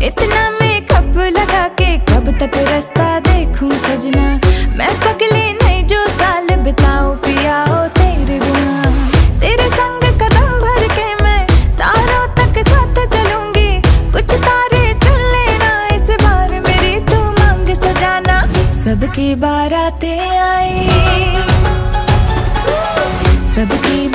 इतना मेकअप लगा के कब तक रास्ता देखूं सजना। मैं पगली नहीं जो साल बिताऊं पियाओ तेरे बिना। तेरे संग कदम भर के मैं तारों तक साथ चलूंगी। कुछ तारे चुन लेना इस बार मेरी तू मांग सजाना। सबकी बारातें आई, सबकी